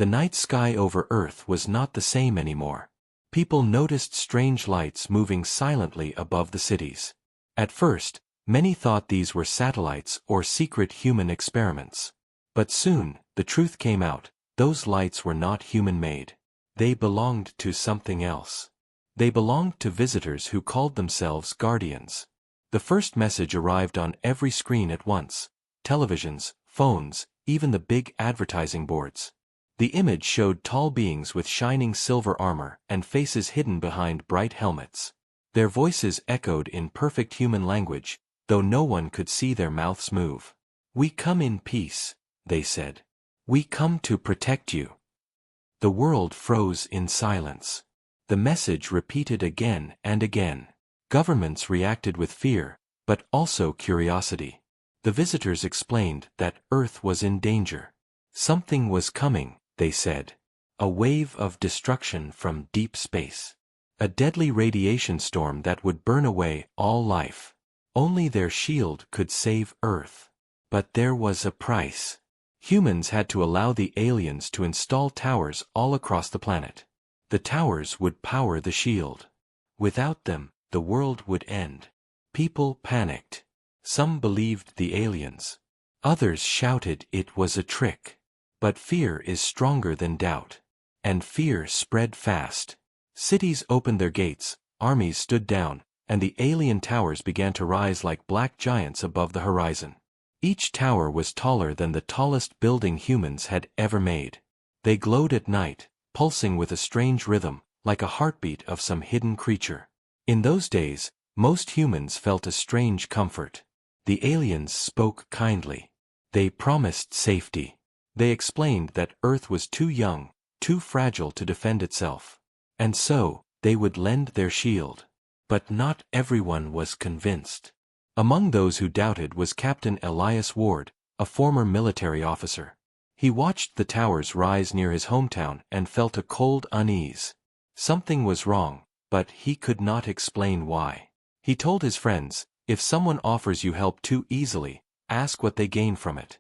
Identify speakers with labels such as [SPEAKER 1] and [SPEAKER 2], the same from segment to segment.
[SPEAKER 1] The night sky over Earth was not the same anymore. People noticed strange lights moving silently above the cities. At first, many thought these were satellites or secret human experiments. But soon, the truth came out: those lights were not human-made. They belonged to something else. They belonged to visitors who called themselves guardians. The first message arrived on every screen at once: televisions, phones, even the big advertising boards. The image showed tall beings with shining silver armor and faces hidden behind bright helmets. Their voices echoed in perfect human language, though no one could see their mouths move. "We come in peace," they said. "We come to protect you." The world froze in silence. The message repeated again and again. Governments reacted with fear, but also curiosity. The visitors explained that Earth was in danger. Something was coming, they said. A wave of destruction from deep space. A deadly radiation storm that would burn away all life. Only their shield could save Earth. But there was a price. Humans had to allow the aliens to install towers all across the planet. The towers would power the shield. Without them, the world would end. People panicked. Some believed the aliens. Others shouted it was a trick. But fear is stronger than doubt. And fear spread fast. Cities opened their gates, armies stood down, and the alien towers began to rise like black giants above the horizon. Each tower was taller than the tallest building humans had ever made. They glowed at night, pulsing with a strange rhythm, like a heartbeat of some hidden creature. In those days, most humans felt a strange comfort. The aliens spoke kindly. They promised safety. They explained that Earth was too young, too fragile to defend itself. And so, they would lend their shield. But not everyone was convinced. Among those who doubted was Captain Elias Ward, a former military officer. He watched the towers rise near his hometown and felt a cold unease. Something was wrong, but he could not explain why. He told his friends, "If someone offers you help too easily, ask what they gain from it."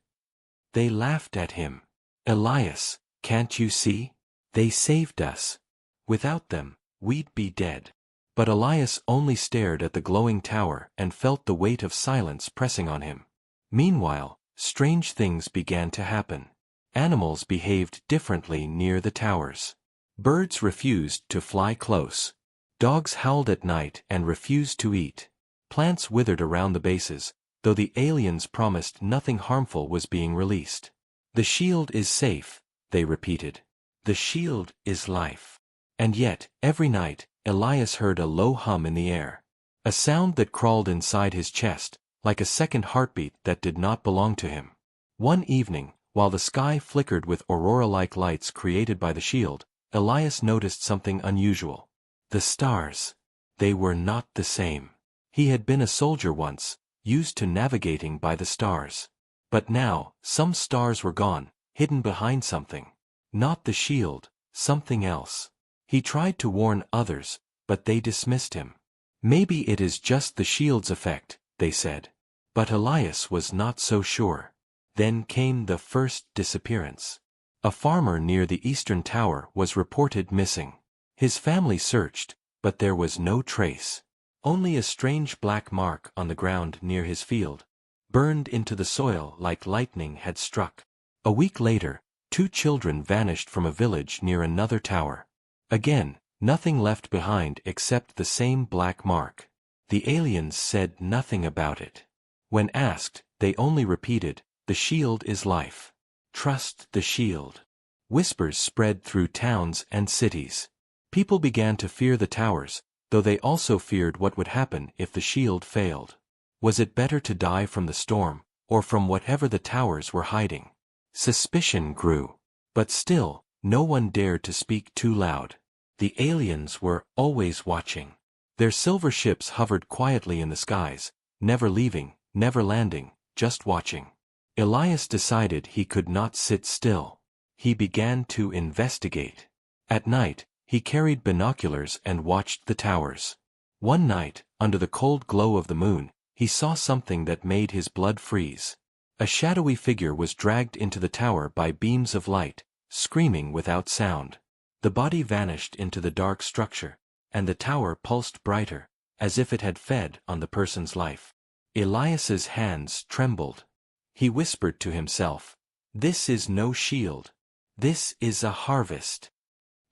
[SPEAKER 1] They laughed at him. "Elias, can't you see? They saved us. Without them, we'd be dead." But Elias only stared at the glowing tower and felt the weight of silence pressing on him. Meanwhile, strange things began to happen. Animals behaved differently near the towers. Birds refused to fly close. Dogs howled at night and refused to eat. Plants withered around the bases, though the aliens promised nothing harmful was being released. "The shield is safe," they repeated. "The shield is life." And yet, every night, Elias heard a low hum in the air. A sound that crawled inside his chest, like a second heartbeat that did not belong to him. One evening, while the sky flickered with aurora-like lights created by the shield, Elias noticed something unusual. The stars. They were not the same. He had been a soldier once, used to navigating by the stars. But now, some stars were gone, hidden behind something. Not the shield, something else. He tried to warn others, but they dismissed him. "Maybe it is just the shield's effect," they said. But Elias was not so sure. Then came the first disappearance. A farmer near the eastern tower was reported missing. His family searched, but there was no trace. Only a strange black mark on the ground near his field, burned into the soil like lightning had struck. A week later, 2 children vanished from a village near another tower. Again, nothing left behind except the same black mark. The aliens said nothing about it. When asked, they only repeated, "The shield is life. Trust the shield." Whispers spread through towns and cities. People began to fear the towers, though they also feared what would happen if the shield failed. Was it better to die from the storm, or from whatever the towers were hiding? Suspicion grew. But still, no one dared to speak too loud. The aliens were always watching. Their silver ships hovered quietly in the skies, never leaving, never landing, just watching. Elias decided he could not sit still. He began to investigate. At night, he carried binoculars and watched the towers. One night, under the cold glow of the moon, he saw something that made his blood freeze. A shadowy figure was dragged into the tower by beams of light, screaming without sound. The body vanished into the dark structure, and the tower pulsed brighter, as if it had fed on the person's life. Elias's hands trembled. He whispered to himself, "This is no shield. This is a harvest."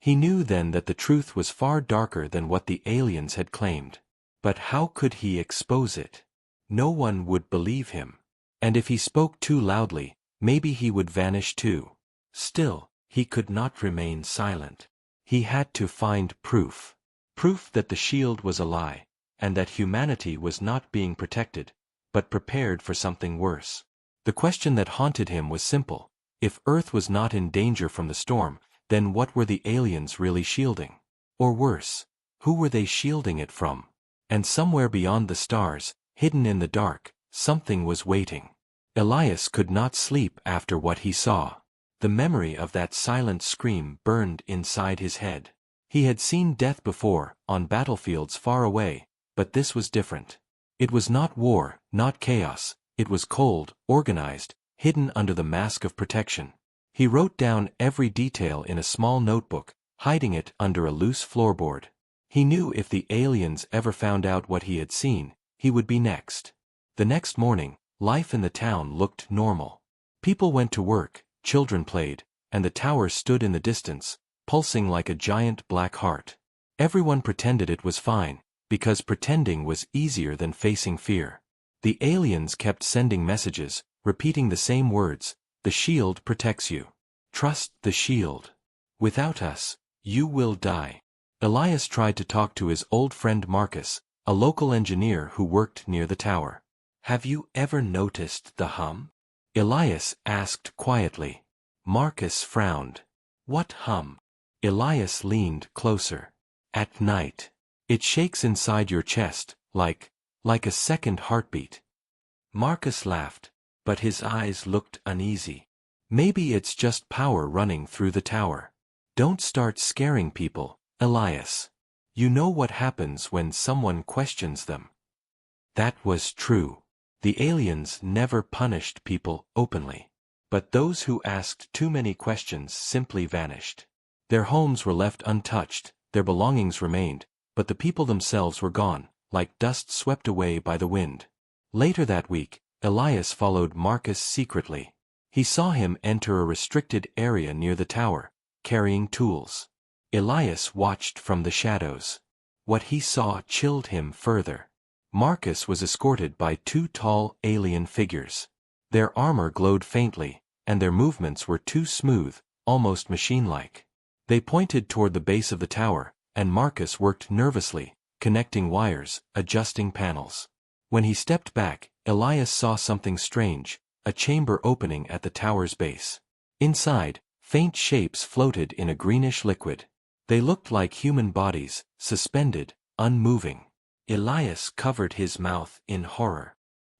[SPEAKER 1] He knew then that the truth was far darker than what the aliens had claimed. But how could he expose it? No one would believe him. And if he spoke too loudly, maybe he would vanish too. Still, he could not remain silent. He had to find proof. Proof that the shield was a lie, and that humanity was not being protected, but prepared for something worse. The question that haunted him was simple. If Earth was not in danger from the storm, then what were the aliens really shielding? Or worse, who were they shielding it from? And somewhere beyond the stars, hidden in the dark, something was waiting. Elias could not sleep after what he saw. The memory of that silent scream burned inside his head. He had seen death before, on battlefields far away, but this was different. It was not war, not chaos, it was cold, organized, hidden under the mask of protection. He wrote down every detail in a small notebook, hiding it under a loose floorboard. He knew if the aliens ever found out what he had seen, he would be next. The next morning, life in the town looked normal. People went to work, children played, and the tower stood in the distance, pulsing like a giant black heart. Everyone pretended it was fine, because pretending was easier than facing fear. The aliens kept sending messages, repeating the same words, "The shield protects you. Trust the shield. Without us, you will die." Elias tried to talk to his old friend Marcus, a local engineer who worked near the tower. "Have you ever noticed the hum?" Elias asked quietly. Marcus frowned. "What hum?" Elias leaned closer. "At night. It shakes inside your chest, like a second heartbeat." Marcus laughed, but his eyes looked uneasy. "Maybe it's just power running through the tower." "Don't start scaring people, Elias. You know what happens when someone questions them." That was true. The aliens never punished people openly. But those who asked too many questions simply vanished. Their homes were left untouched, their belongings remained, but the people themselves were gone, like dust swept away by the wind. Later that week, Elias followed Marcus secretly. He saw him enter a restricted area near the tower, carrying tools. Elias watched from the shadows. What he saw chilled him further. Marcus was escorted by two tall alien figures. Their armor glowed faintly, and their movements were too smooth, almost machine-like. They pointed toward the base of the tower, and Marcus worked nervously, connecting wires, adjusting panels. When he stepped back, Elias saw something strange, a chamber opening at the tower's base. Inside, faint shapes floated in a greenish liquid. They looked like human bodies, suspended, unmoving. Elias covered his mouth in horror.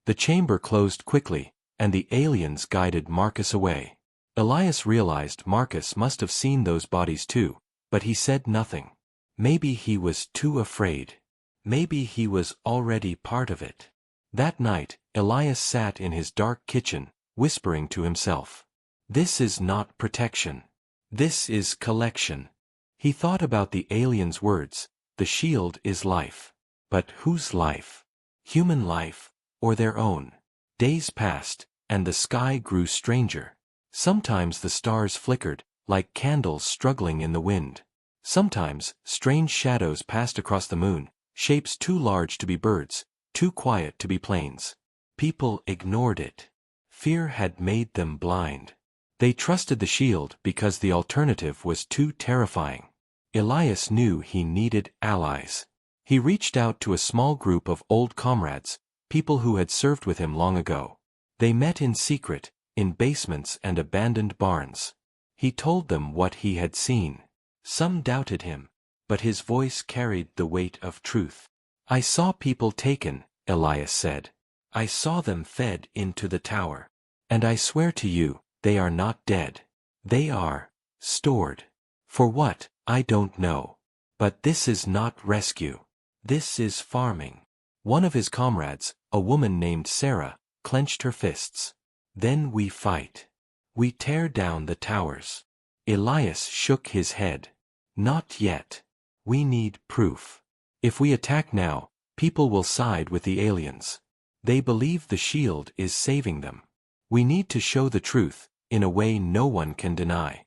[SPEAKER 1] The chamber closed quickly, and the aliens guided Marcus away. Elias realized Marcus must have seen those bodies too, but he said nothing. Maybe he was too afraid. Maybe he was already part of it. That night, Elias sat in his dark kitchen, whispering to himself, "This is not protection. This is collection." He thought about the aliens' words, "The shield is life." But whose life? Human life, or their own? Days passed, and the sky grew stranger. Sometimes the stars flickered, like candles struggling in the wind. Sometimes, strange shadows passed across the moon, shapes too large to be birds, too quiet to be planes. People ignored it. Fear had made them blind. They trusted the shield because the alternative was too terrifying. Elias knew he needed allies. He reached out to a small group of old comrades, people who had served with him long ago. They met in secret, in basements and abandoned barns. He told them what he had seen. Some doubted him, but his voice carried the weight of truth. "I saw people taken," Elias said. "I saw them fed into the tower. And I swear to you, they are not dead. They are stored. For what, I don't know. But this is not rescue. This is farming." One of his comrades, a woman named Sarah, clenched her fists. "Then we fight. We tear down the towers." Elias shook his head. Not yet. We need proof. If we attack now, people will side with the aliens. They believe the shield is saving them. We need to show the truth, in a way no one can deny.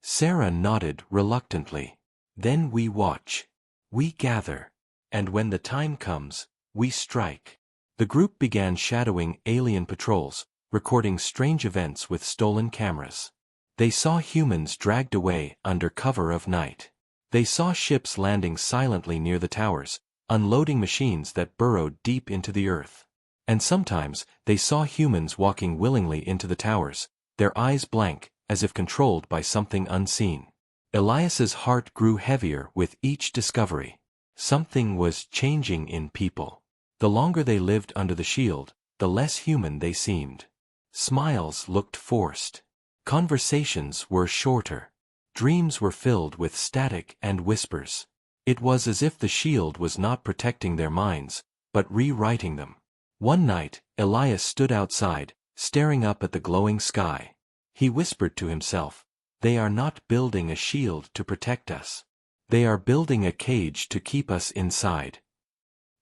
[SPEAKER 1] Sarah nodded reluctantly. Then we watch. We gather. And when the time comes, we strike. The group began shadowing alien patrols, recording strange events with stolen cameras. They saw humans dragged away under cover of night. They saw ships landing silently near the towers, unloading machines that burrowed deep into the earth. And sometimes, they saw humans walking willingly into the towers, their eyes blank, as if controlled by something unseen. Elias's heart grew heavier with each discovery. Something was changing in people. The longer they lived under the shield, the less human they seemed. Smiles looked forced. Conversations were shorter. Dreams were filled with static and whispers. It was as if the shield was not protecting their minds, but rewriting them. One night, Elias stood outside, staring up at the glowing sky. He whispered to himself, "They are not building a shield to protect us. They are building a cage to keep us inside."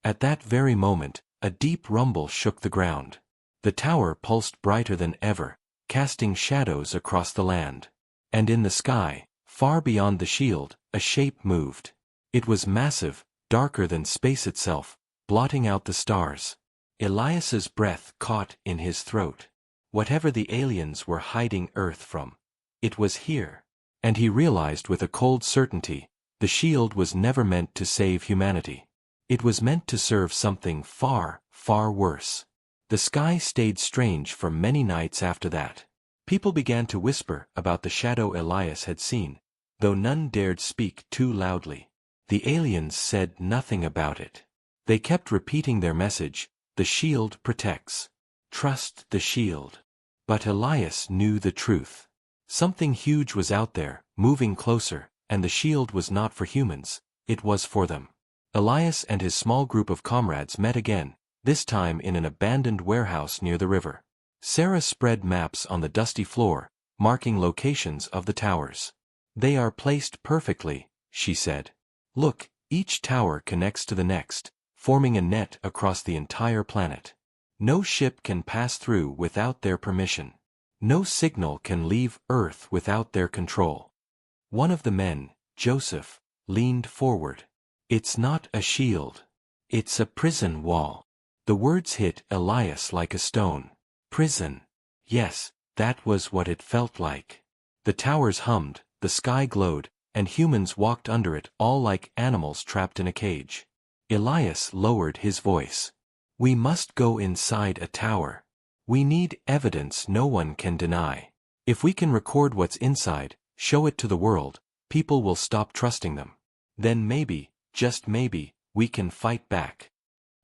[SPEAKER 1] At that very moment, a deep rumble shook the ground. The tower pulsed brighter than ever, casting shadows across the land. And in the sky, far beyond the shield, a shape moved. It was massive, darker than space itself, blotting out the stars. Elias's breath caught in his throat. Whatever the aliens were hiding Earth from, it was here. And he realized with a cold certainty, the shield was never meant to save humanity. It was meant to serve something far, far worse. The sky stayed strange for many nights after that. People began to whisper about the shadow Elias had seen, though none dared speak too loudly. The aliens said nothing about it. They kept repeating their message, "The shield protects. Trust the shield." But Elias knew the truth. Something huge was out there, moving closer, and the shield was not for humans, it was for them. Elias and his small group of comrades met again, this time in an abandoned warehouse near the river. Sarah spread maps on the dusty floor, marking locations of the towers. "They are placed perfectly," she said. "Look, each tower connects to the next, forming a net across the entire planet. No ship can pass through without their permission. No signal can leave Earth without their control." One of the men, Joseph, leaned forward. "It's not a shield. It's a prison wall." The words hit Elias like a stone. Prison. Yes, that was what it felt like. The towers hummed, the sky glowed, and humans walked under it all like animals trapped in a cage. Elias lowered his voice. "We must go inside a tower. We need evidence no one can deny. If we can record what's inside, show it to the world, people will stop trusting them. Then maybe, just maybe, we can fight back."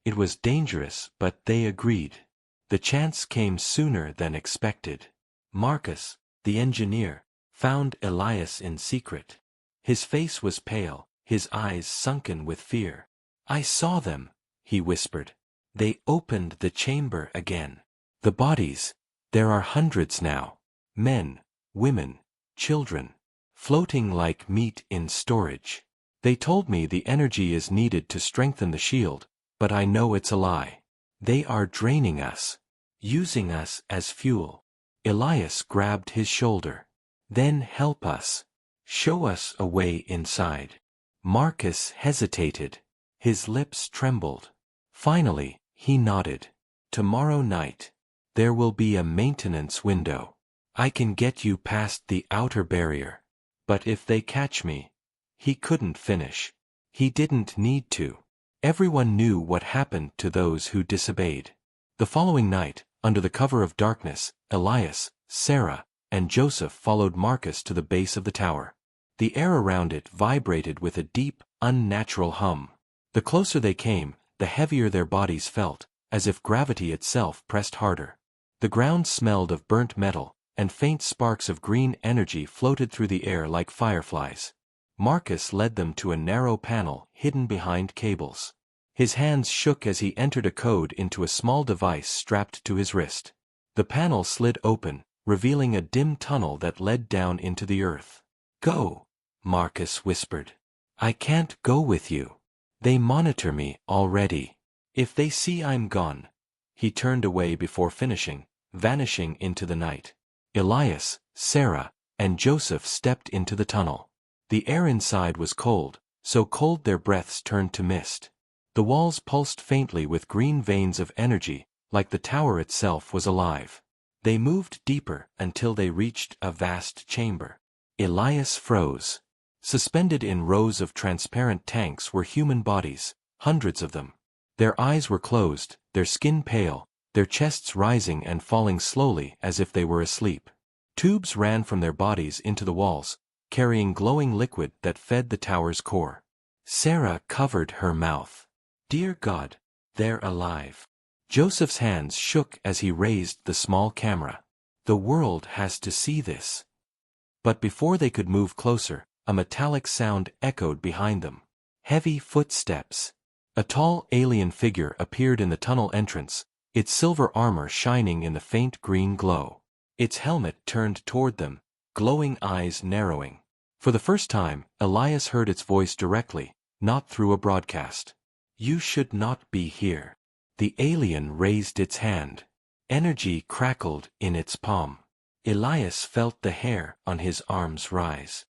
[SPEAKER 1] It was dangerous, but they agreed. The chance came sooner than expected. Marcus, the engineer, found Elias in secret. His face was pale, his eyes sunken with fear. "I saw them," he whispered. "They opened the chamber again. The bodies, there are hundreds now. Men, women, children, floating like meat in storage. They told me the energy is needed to strengthen the shield, but I know it's a lie. They are draining us, using us as fuel." Elias grabbed his shoulder. "Then help us. Show us a way inside." Marcus hesitated. His lips trembled. Finally, he nodded. "Tomorrow night. There will be a maintenance window. I can get you past the outer barrier. But if they catch me..." He couldn't finish. He didn't need to. Everyone knew what happened to those who disobeyed. The following night, under the cover of darkness, Elias, Sarah, and Joseph followed Marcus to the base of the tower. The air around it vibrated with a deep, unnatural hum. The closer they came, the heavier their bodies felt, as if gravity itself pressed harder. The ground smelled of burnt metal, and faint sparks of green energy floated through the air like fireflies. Marcus led them to a narrow panel hidden behind cables. His hands shook as he entered a code into a small device strapped to his wrist. The panel slid open, revealing a dim tunnel that led down into the earth. "Go," Marcus whispered. "I can't go with you. They monitor me already. If they see I'm gone." He turned away before finishing, vanishing into the night. Elias, Sarah, and Joseph stepped into the tunnel. The air inside was cold, so cold their breaths turned to mist. The walls pulsed faintly with green veins of energy, like the tower itself was alive. They moved deeper until they reached a vast chamber. Elias froze. Suspended in rows of transparent tanks were human bodies, hundreds of them. Their eyes were closed, their skin pale, their chests rising and falling slowly as if they were asleep. Tubes ran from their bodies into the walls, carrying glowing liquid that fed the tower's core. Sarah covered her mouth. "Dear God, they're alive." Joseph's hands shook as he raised the small camera. "The world has to see this." But before they could move closer, a metallic sound echoed behind them. Heavy footsteps. A tall alien figure appeared in the tunnel entrance, its silver armor shining in the faint green glow. Its helmet turned toward them, glowing eyes narrowing. For the first time, Elias heard its voice directly, not through a broadcast. "You should not be here." The alien raised its hand. Energy crackled in its palm. Elias felt the hair on his arms rise.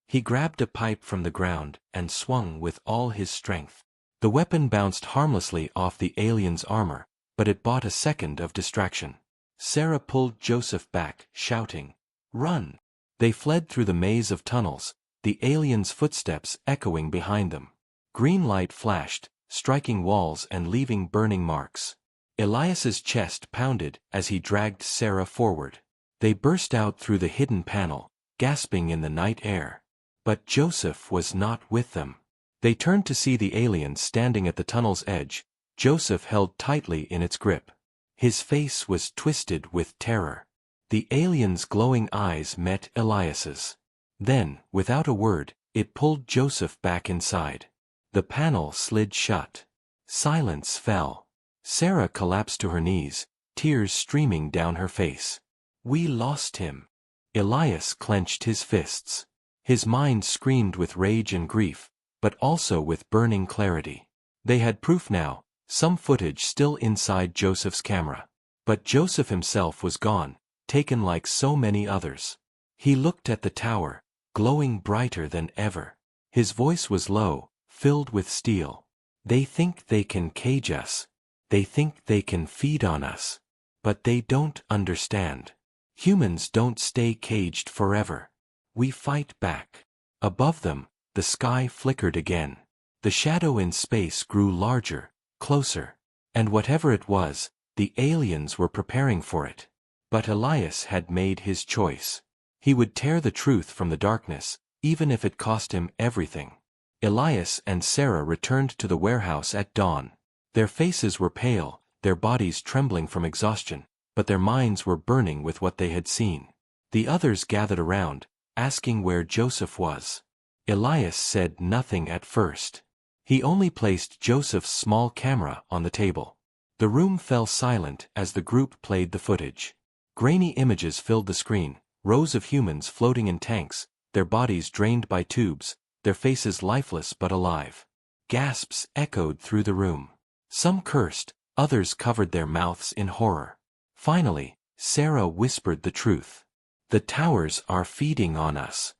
[SPEAKER 1] He grabbed a pipe from the ground and swung with all his strength. The weapon bounced harmlessly off the alien's armor, but it bought a second of distraction. Sarah pulled Joseph back, shouting, "Run!" They fled through the maze of tunnels, the alien's footsteps echoing behind them. Green light flashed, striking walls and leaving burning marks. Elias's chest pounded as he dragged Sarah forward. They burst out through the hidden panel, gasping in the night air. But Joseph was not with them. They turned to see the alien standing at the tunnel's edge, Joseph held tightly in its grip. His face was twisted with terror. The alien's glowing eyes met Elias's. Then, without a word, it pulled Joseph back inside. The panel slid shut. Silence fell. Sarah collapsed to her knees, tears streaming down her face. "We lost him." Elias clenched his fists. His mind screamed with rage and grief, but also with burning clarity. They had proof now, some footage still inside Joseph's camera. But Joseph himself was gone, taken like so many others. He looked at the tower, glowing brighter than ever. His voice was low, filled with steel. "They think they can cage us. They think they can feed on us. But they don't understand. Humans don't stay caged forever. We fight back." Above them, the sky flickered again. The shadow in space grew larger, closer. And whatever it was, the aliens were preparing for it. But Elias had made his choice. He would tear the truth from the darkness, even if it cost him everything. Elias and Sarah returned to the warehouse at dawn. Their faces were pale, their bodies trembling from exhaustion, but their minds were burning with what they had seen. The others gathered around, asking where Joseph was. Elias said nothing at first. He only placed Joseph's small camera on the table. The room fell silent as the group played the footage. Grainy images filled the screen, rows of humans floating in tanks, their bodies drained by tubes, their faces lifeless but alive. Gasps echoed through the room. Some cursed, others covered their mouths in horror. Finally, Sarah whispered the truth. "The towers are feeding on us."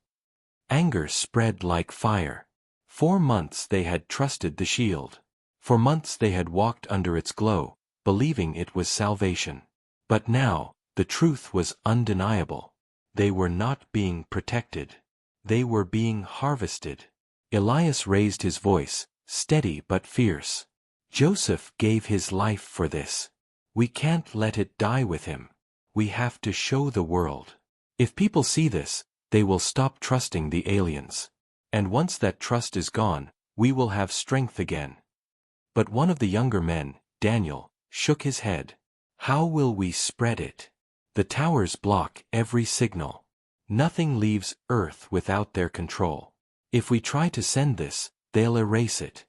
[SPEAKER 1] Anger spread like fire. 4 months they had trusted the shield. For months they had walked under its glow, believing it was salvation. But now, the truth was undeniable. They were not being protected. They were being harvested. Elias raised his voice, steady but fierce. "Joseph gave his life for this. We can't let it die with him. We have to show the world. If people see this, they will stop trusting the aliens. And once that trust is gone, we will have strength again." But one of the younger men, Daniel, shook his head. "How will we spread it? The towers block every signal. Nothing leaves Earth without their control. If we try to send this, they'll erase it."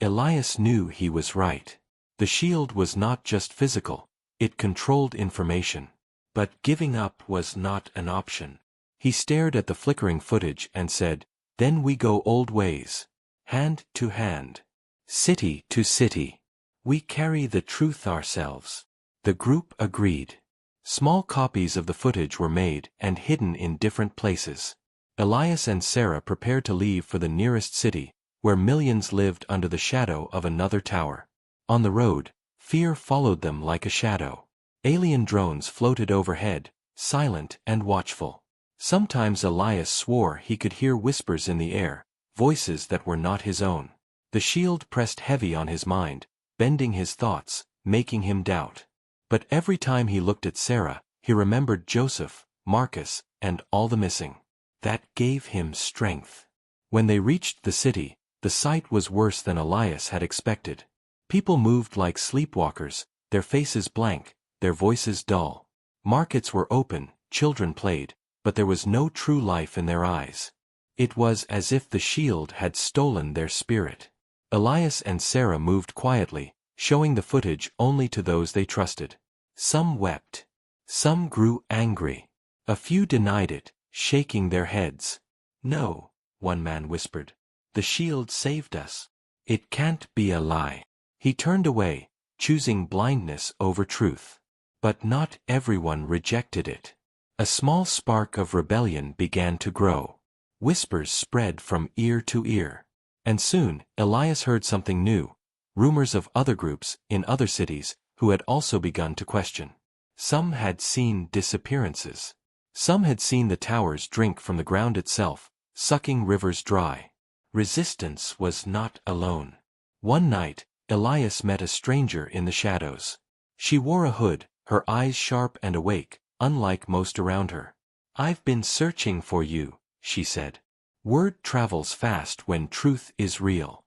[SPEAKER 1] Elias knew he was right. The shield was not just physical, it controlled information. But giving up was not an option. He stared at the flickering footage and said, "Then we go old ways. Hand to hand. City to city. We carry the truth ourselves." The group agreed. Small copies of the footage were made and hidden in different places. Elias and Sarah prepared to leave for the nearest city, where millions lived under the shadow of another tower. On the road, fear followed them like a shadow. Alien drones floated overhead, silent and watchful. Sometimes Elias swore he could hear whispers in the air, voices that were not his own. The shield pressed heavy on his mind, bending his thoughts, making him doubt. But every time he looked at Sarah, he remembered Joseph, Marcus, and all the missing. That gave him strength. When they reached the city, the sight was worse than Elias had expected. People moved like sleepwalkers, their faces blank, their voices dull. Markets were open, children played, but there was no true life in their eyes. It was as if the shield had stolen their spirit. Elias and Sarah moved quietly, showing the footage only to those they trusted. Some wept. Some grew angry. A few denied it, shaking their heads. "No," one man whispered. "The shield saved us. It can't be a lie." He turned away, choosing blindness over truth. But not everyone rejected it. A small spark of rebellion began to grow. Whispers spread from ear to ear. And soon, Elias heard something new. Rumors of other groups, in other cities, who had also begun to question. Some had seen disappearances. Some had seen the towers drink from the ground itself, sucking rivers dry. Resistance was not alone. One night, Elias met a stranger in the shadows. She wore a hood, her eyes sharp and awake, unlike most around her. "I've been searching for you," she said. Word travels fast when truth is real.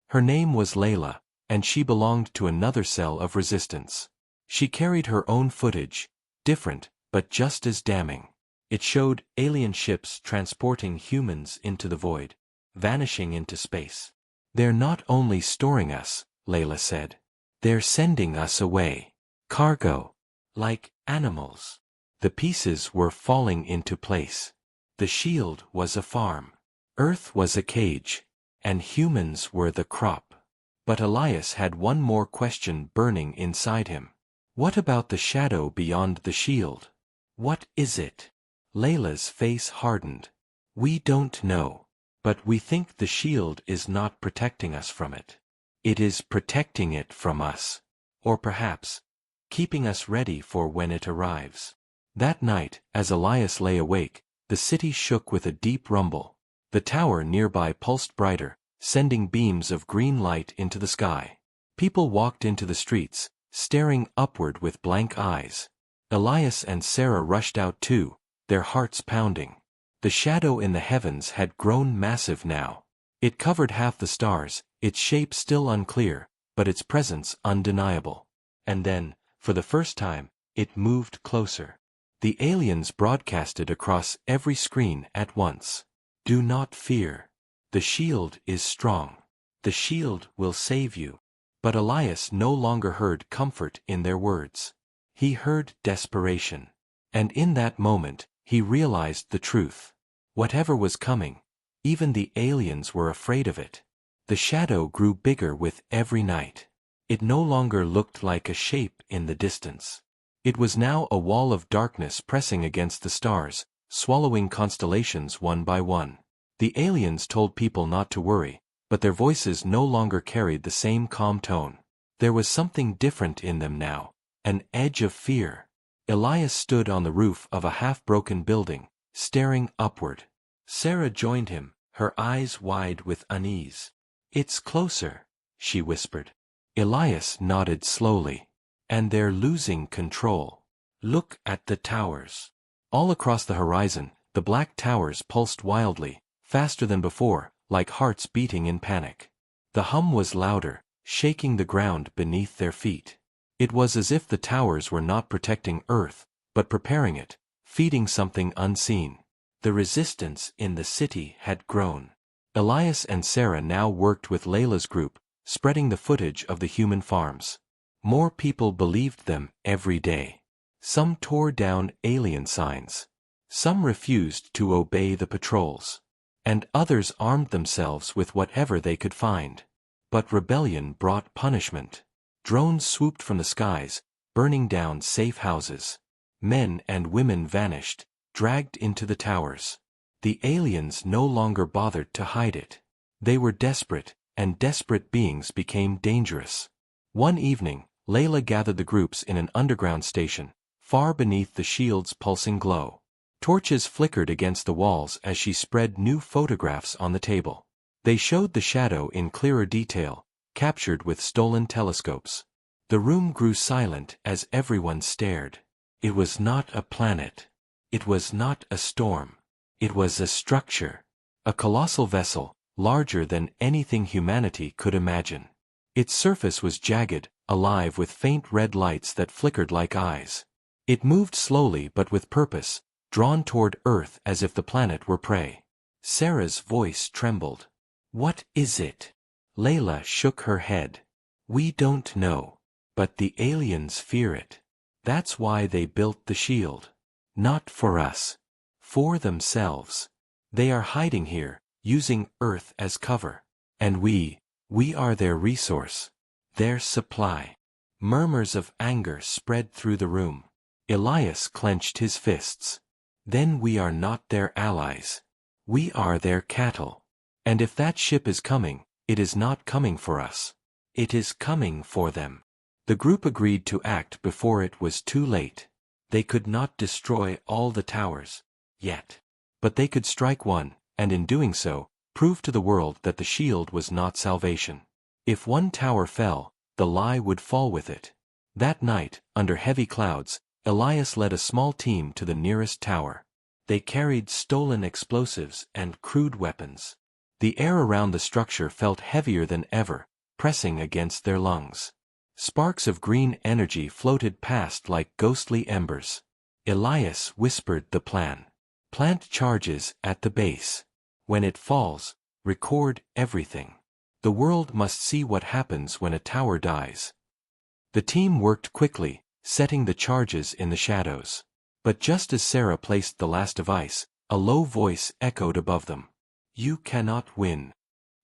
[SPEAKER 1] Her name was Layla, and she belonged to another cell of resistance. She carried her own footage, different, but just as damning. It showed alien ships transporting humans into the void, vanishing into space. "They're not only storing us," Layla said. "They're sending us away. Cargo. Like animals." The pieces were falling into place. The shield was a farm. Earth was a cage. And humans were the crop. But Elias had one more question burning inside him. What about the shadow beyond the shield? What is it? Layla's face hardened. "We don't know. But we think the shield is not protecting us from it. It is protecting it from us. Or perhaps, keeping us ready for when it arrives." That night, as Elias lay awake, the city shook with a deep rumble. The tower nearby pulsed brighter, sending beams of green light into the sky. People walked into the streets, staring upward with blank eyes. Elias and Sarah rushed out too, their hearts pounding. The shadow in the heavens had grown massive now. It covered half the stars, its shape still unclear, but its presence undeniable. And then, for the first time, it moved closer. The aliens broadcasted across every screen at once. "Do not fear. The shield is strong. The shield will save you." But Elias no longer heard comfort in their words. He heard desperation. And in that moment, he realized the truth. Whatever was coming, even the aliens were afraid of it. The shadow grew bigger with every night. It no longer looked like a shape in the distance. It was now a wall of darkness pressing against the stars, swallowing constellations one by one. The aliens told people not to worry, but their voices no longer carried the same calm tone. There was something different in them now, an edge of fear. Elias stood on the roof of a half-broken building, staring upward. Sarah joined him, her eyes wide with unease. "It's closer," she whispered. Elias nodded slowly. "And they're losing control. Look at the towers." All across the horizon, the black towers pulsed wildly, faster than before, like hearts beating in panic. The hum was louder, shaking the ground beneath their feet. It was as if the towers were not protecting Earth, but preparing it, feeding something unseen. The resistance in the city had grown. Elias and Sarah now worked with Layla's group, spreading the footage of the human farms. More people believed them every day. Some tore down alien signs. Some refused to obey the patrols. And others armed themselves with whatever they could find. But rebellion brought punishment. Drones swooped from the skies, burning down safe houses. Men and women vanished, dragged into the towers. The aliens no longer bothered to hide it. They were desperate, and desperate beings became dangerous. One evening, Layla gathered the groups in an underground station, far beneath the shield's pulsing glow. Torches flickered against the walls as she spread new photographs on the table. They showed the shadow in clearer detail, captured with stolen telescopes. The room grew silent as everyone stared. It was not a planet. It was not a storm. It was a structure. A colossal vessel, larger than anything humanity could imagine. Its surface was jagged, alive with faint red lights that flickered like eyes. It moved slowly but with purpose, drawn toward Earth as if the planet were prey. Sarah's voice trembled. "What is it?" Layla shook her head. "We don't know. But the aliens fear it. That's why they built the shield. Not for us. For themselves. They are hiding here, using Earth as cover. And we are their resource. Their supply." Murmurs of anger spread through the room. Elias clenched his fists. "Then we are not their allies. We are their cattle. And if that ship is coming, it is not coming for us. It is coming for them." The group agreed to act before it was too late. They could not destroy all the towers, yet. But they could strike one, and in doing so, prove to the world that the shield was not salvation. If one tower fell, the lie would fall with it. That night, under heavy clouds, Elias led a small team to the nearest tower. They carried stolen explosives and crude weapons. The air around the structure felt heavier than ever, pressing against their lungs. Sparks of green energy floated past like ghostly embers. Elias whispered the plan. "Plant charges at the base. When it falls, record everything. The world must see what happens when a tower dies." The team worked quickly, setting the charges in the shadows. But just as Sarah placed the last device, a low voice echoed above them. "You cannot win."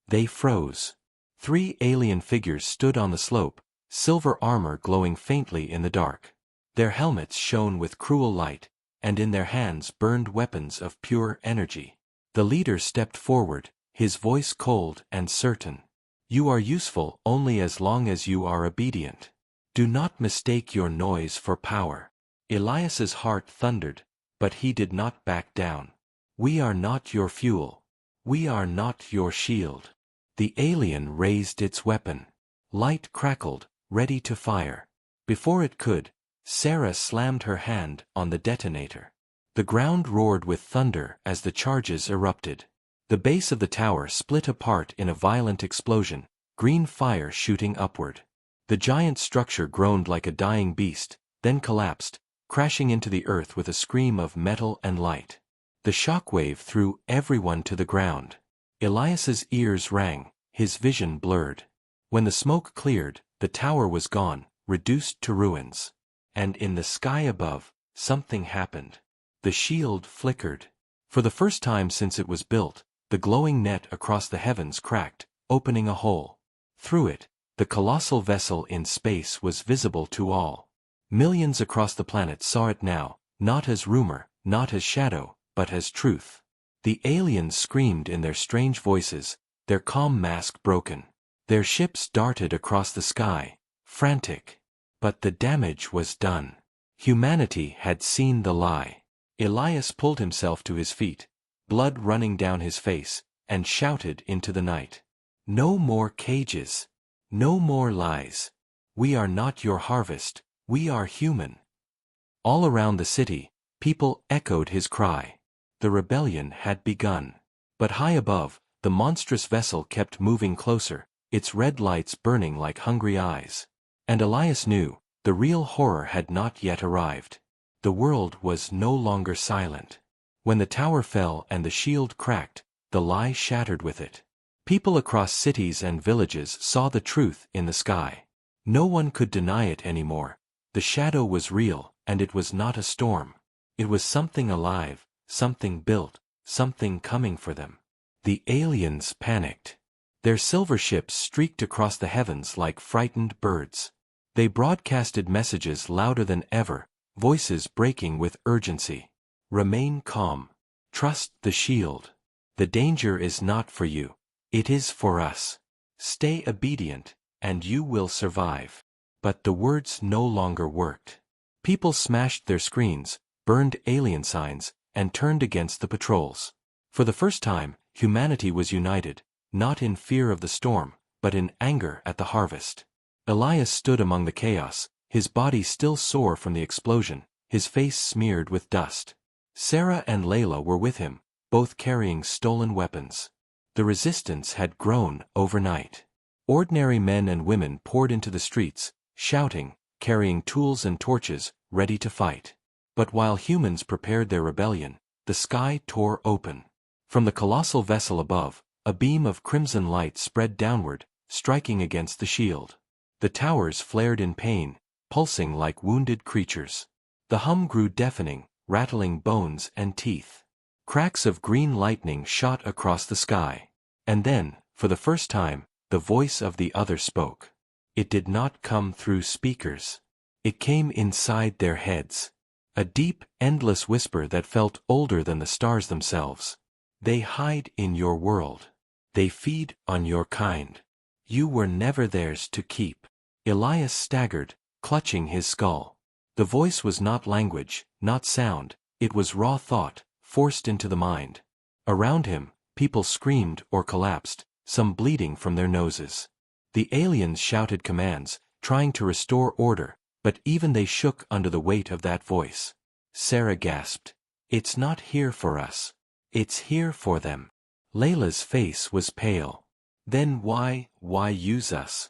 [SPEAKER 1] They froze. 3 alien figures stood on the slope, silver armor glowing faintly in the dark. Their helmets shone with cruel light, and in their hands burned weapons of pure energy. The leader stepped forward, his voice cold and certain. "You are useful only as long as you are obedient. Do not mistake your noise for power." Elias's heart thundered, but he did not back down. "We are not your fuel. We are not your shield." The alien raised its weapon. Light crackled, ready to fire. Before it could, Sarah slammed her hand on the detonator. The ground roared with thunder as the charges erupted. The base of the tower split apart in a violent explosion, green fire shooting upward. The giant structure groaned like a dying beast, then collapsed, crashing into the earth with a scream of metal and light. The shockwave threw everyone to the ground. Elias's ears rang, his vision blurred. When the smoke cleared, the tower was gone, reduced to ruins. And in the sky above, something happened. The shield flickered. For the first time since it was built, the glowing net across the heavens cracked, opening a hole. Through it, the colossal vessel in space was visible to all. Millions across the planet saw it now, not as rumor, not as shadow, but as truth. The aliens screamed in their strange voices, their calm mask broken. Their ships darted across the sky, frantic. But the damage was done. Humanity had seen the lie. Elias pulled himself to his feet, blood running down his face, and shouted into the night. "No more cages. No more lies. We are not your harvest, we are human." All around the city, people echoed his cry. The rebellion had begun. But high above, the monstrous vessel kept moving closer, its red lights burning like hungry eyes. And Elias knew, the real horror had not yet arrived. The world was no longer silent. When the tower fell and the shield cracked, the lie shattered with it. People across cities and villages saw the truth in the sky. No one could deny it anymore. The shadow was real, and it was not a storm. It was something alive, something built, something coming for them. The aliens panicked. Their silver ships streaked across the heavens like frightened birds. They broadcasted messages louder than ever, voices breaking with urgency. Remain calm. Trust the shield. The danger is not for you. It is for us. Stay obedient, and you will survive. But the words no longer worked. People smashed their screens, burned alien signs, and turned against the patrols. For the first time, humanity was united, not in fear of the storm, but in anger at the harvest. Elias stood among the chaos, his body still sore from the explosion, his face smeared with dust. Sarah and Layla were with him, both carrying stolen weapons. The resistance had grown overnight. Ordinary men and women poured into the streets, shouting, carrying tools and torches, ready to fight. But while humans prepared their rebellion, the sky tore open. From the colossal vessel above, a beam of crimson light spread downward, striking against the shield. The towers flared in pain, pulsing like wounded creatures. The hum grew deafening, rattling bones and teeth. Cracks of green lightning shot across the sky. And then, for the first time, the voice of the other spoke. It did not come through speakers. It came inside their heads. A deep, endless whisper that felt older than the stars themselves. They hide in your world. They feed on your kind. You were never theirs to keep. Elias staggered, clutching his skull. The voice was not language, not sound, it was raw thought, forced into the mind. Around him, people screamed or collapsed, some bleeding from their noses. The aliens shouted commands, trying to restore order, but even they shook under the weight of that voice. Sarah gasped. It's not here for us. It's here for them. Layla's face was pale. Then why use us?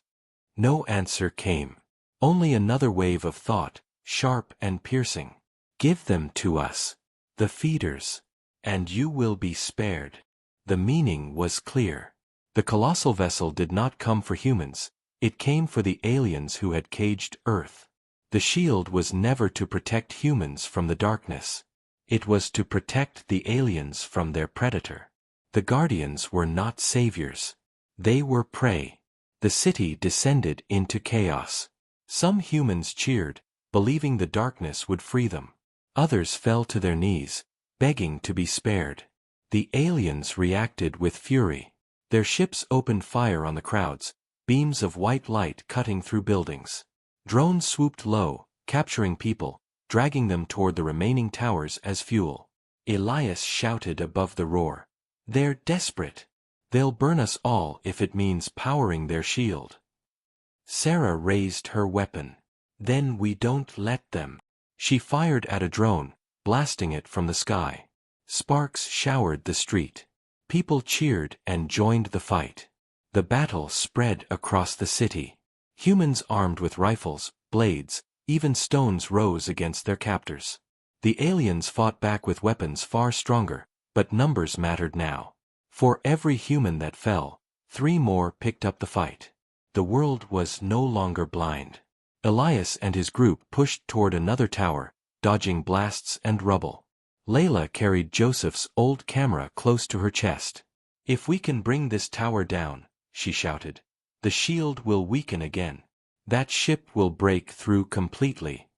[SPEAKER 1] No answer came. Only another wave of thought, sharp and piercing. Give them to us. The feeders. And you will be spared. The meaning was clear. The colossal vessel did not come for humans, it came for the aliens who had caged Earth. The shield was never to protect humans from the darkness. It was to protect the aliens from their predator. The Guardians were not saviors. They were prey. The city descended into chaos. Some humans cheered, believing the darkness would free them. Others fell to their knees, begging to be spared. The aliens reacted with fury. Their ships opened fire on the crowds, beams of white light cutting through buildings. Drones swooped low, capturing people, dragging them toward the remaining towers as fuel. Elias shouted above the roar. They're desperate. They'll burn us all if it means powering their shield. Sarah raised her weapon. Then we don't let them. She fired at a drone, blasting it from the sky. Sparks showered the street. People cheered and joined the fight. The battle spread across the city. Humans armed with rifles, blades, even stones rose against their captors. The aliens fought back with weapons far stronger, but numbers mattered now. For every human that fell, 3 more picked up the fight. The world was no longer blind. Elias and his group pushed toward another tower, dodging blasts and rubble. Layla carried Joseph's old camera close to her chest. If we can bring this tower down, she shouted, the shield will weaken again. That ship will break through completely.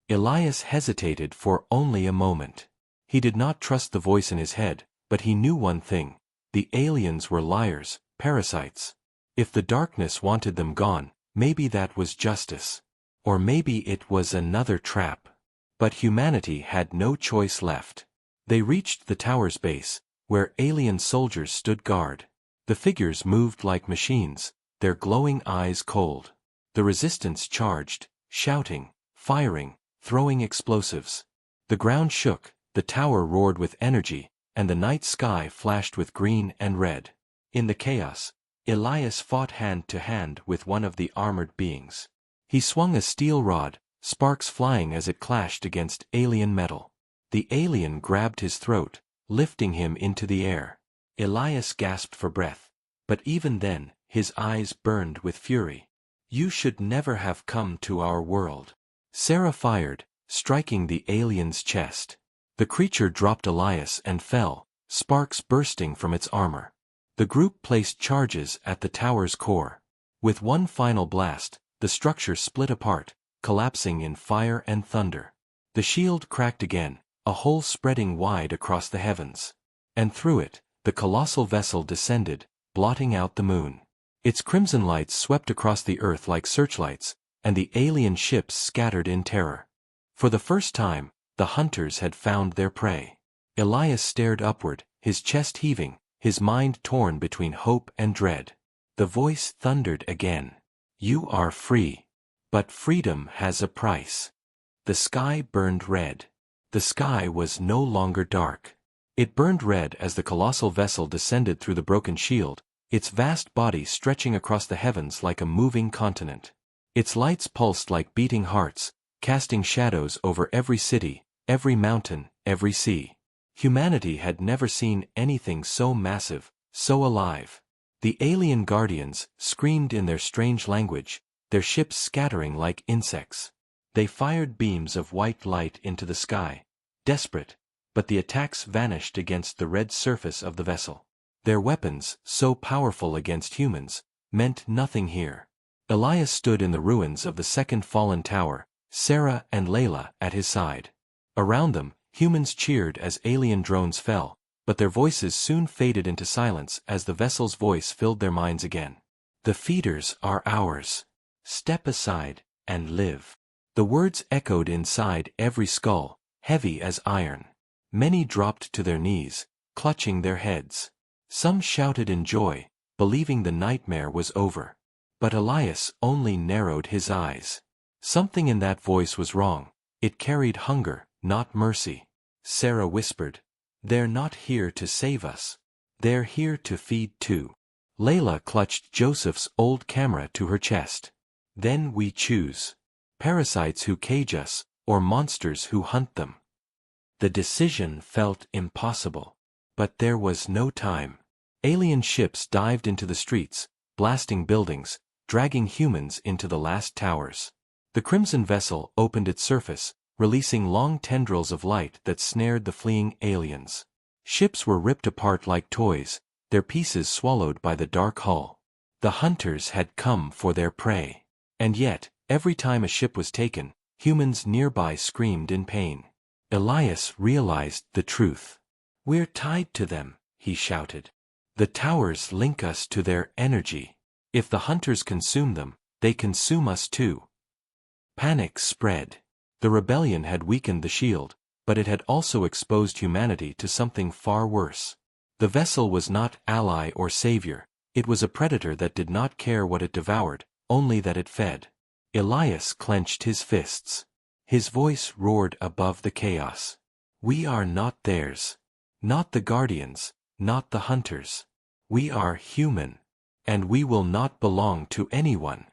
[SPEAKER 1] Elias hesitated for only a moment. He did not trust the voice in his head, but he knew one thing. The aliens were liars, parasites. If the darkness wanted them gone, maybe that was justice. Or maybe it was another trap. But humanity had no choice left. They reached the tower's base, where alien soldiers stood guard. The figures moved like machines, their glowing eyes cold. The resistance charged, shouting, firing, throwing explosives. The ground shook, the tower roared with energy, and the night sky flashed with green and red. In the chaos, Elias fought hand to hand with one of the armored beings. He swung a steel rod, sparks flying as it clashed against alien metal. The alien grabbed his throat, lifting him into the air. Elias gasped for breath, but even then, his eyes burned with fury. You should never have come to our world. Sarah fired, striking the alien's chest. The creature dropped Elias and fell, sparks bursting from its armor. The group placed charges at the tower's core. With one final blast, the structure split apart, collapsing in fire and thunder. The shield cracked again, a hole spreading wide across the heavens. And through it, the colossal vessel descended, blotting out the moon. Its crimson lights swept across the earth like searchlights, and the alien ships scattered in terror. For the first time, the hunters had found their prey. Elias stared upward, his chest heaving, his mind torn between hope and dread. The voice thundered again. You are free. But freedom has a price. The sky burned red. The sky was no longer dark. It burned red as the colossal vessel descended through the broken shield, its vast body stretching across the heavens like a moving continent. Its lights pulsed like beating hearts, casting shadows over every city, every mountain, every sea. Humanity had never seen anything so massive, so alive. The alien guardians screamed in their strange language, their ships scattering like insects. They fired beams of white light into the sky, desperate, but the attacks vanished against the red surface of the vessel. Their weapons, so powerful against humans, meant nothing here. Elias stood in the ruins of the second fallen tower, Sarah and Layla at his side. Around them, humans cheered as alien drones fell, but their voices soon faded into silence as the vessel's voice filled their minds again. The feeders are ours. Step aside, and live. The words echoed inside every skull, heavy as iron. Many dropped to their knees, clutching their heads. Some shouted in joy, believing the nightmare was over. But Elias only narrowed his eyes. Something in that voice was wrong. It carried hunger, not mercy. Sarah whispered, "They're not here to save us. They're here to feed too." Layla clutched Joseph's old camera to her chest. Then we choose. Parasites who cage us, or monsters who hunt them. The decision felt impossible. But there was no time. Alien ships dived into the streets, blasting buildings, dragging humans into the last towers. The crimson vessel opened its surface, releasing long tendrils of light that snared the fleeing aliens. Ships were ripped apart like toys, their pieces swallowed by the dark hull. The hunters had come for their prey. And yet, every time a ship was taken, humans nearby screamed in pain. Elias realized the truth. "We're tied to them," he shouted. "The towers link us to their energy. If the hunters consume them, they consume us too." Panic spread. The rebellion had weakened the shield, but it had also exposed humanity to something far worse. The vessel was not ally or savior, it was a predator that did not care what it devoured, only that it fed. Elias clenched his fists. His voice roared above the chaos. "We are not theirs. Not the guardians, not the hunters. We are human. And we will not belong to anyone."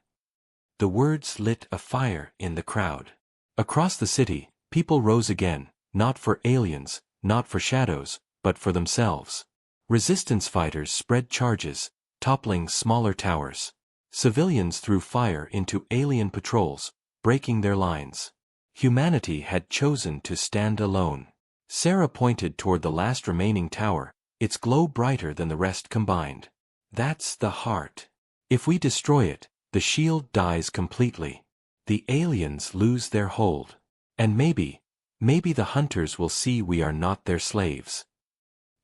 [SPEAKER 1] The words lit a fire in the crowd. Across the city, people rose again, not for aliens, not for shadows, but for themselves. Resistance fighters spread charges, toppling smaller towers. Civilians threw fire into alien patrols, breaking their lines. Humanity had chosen to stand alone. Sarah pointed toward the last remaining tower, its glow brighter than the rest combined. "That's the heart. If we destroy it, the shield dies completely. The aliens lose their hold. And maybe the hunters will see we are not their slaves."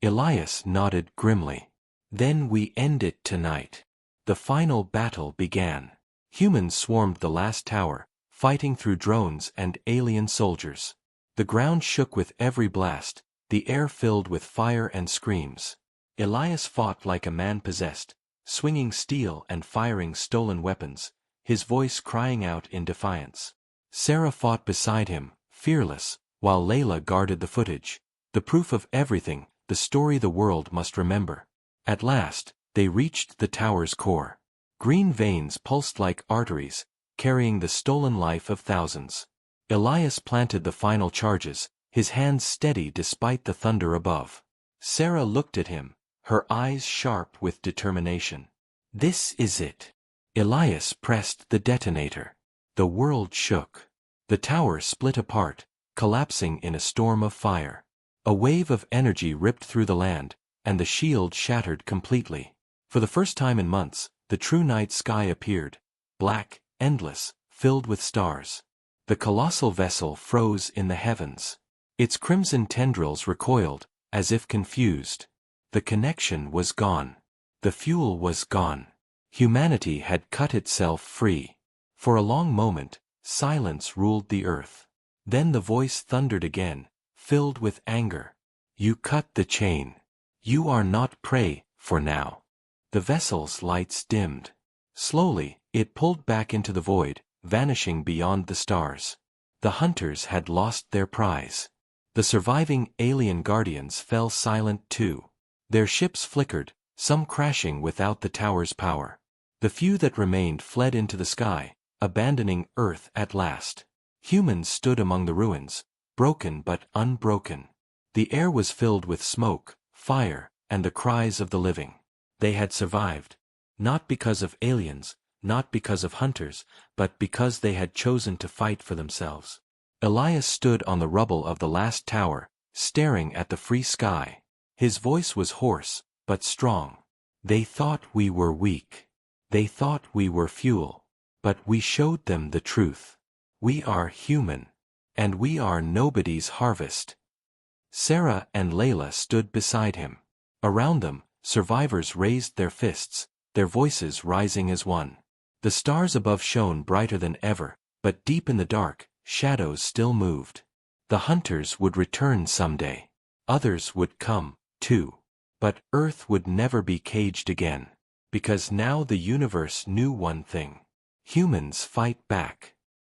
[SPEAKER 1] Elias nodded grimly. "Then we end it tonight." The final battle began. Humans swarmed the last tower, fighting through drones and alien soldiers. The ground shook with every blast, the air filled with fire and screams. Elias fought like a man possessed, swinging steel and firing stolen weapons, his voice crying out in defiance. Sarah fought beside him, fearless, while Layla guarded the footage, the proof of everything, the story the world must remember. At last, they reached the tower's core. Green veins pulsed like arteries, carrying the stolen life of thousands. Elias planted the final charges, his hands steady despite the thunder above. Sarah looked at him, her eyes sharp with determination. "This is it." Elias pressed the detonator. The world shook. The tower split apart, collapsing in a storm of fire. A wave of energy ripped through the land, and the shield shattered completely. For the first time in months, the true night sky appeared, black, endless, filled with stars. The colossal vessel froze in the heavens. Its crimson tendrils recoiled, as if confused. The connection was gone. The fuel was gone. Humanity had cut itself free. For a long moment, silence ruled the earth. Then the voice thundered again, filled with anger. You cut the chain. You are not prey, for now. The vessel's lights dimmed. Slowly, it pulled back into the void, vanishing beyond the stars. The hunters had lost their prize. The surviving alien guardians fell silent too. Their ships flickered, some crashing without the tower's power. The few that remained fled into the sky, abandoning Earth at last. Humans stood among the ruins, broken but unbroken. The air was filled with smoke, fire, and the cries of the living. They had survived. Not because of aliens, not because of hunters, but because they had chosen to fight for themselves. Elias stood on the rubble of the last tower, staring at the free sky. His voice was hoarse, but strong. They thought we were weak. They thought we were fuel. But we showed them the truth. We are human. And we are nobody's harvest. Sarah and Layla stood beside him. Around them, survivors raised their fists, their voices rising as one. The stars above shone brighter than ever, but deep in the dark, shadows still moved. The hunters would return someday. Others would come, too. But Earth would never be caged again. Because now the universe knew one thing. Humans fight back.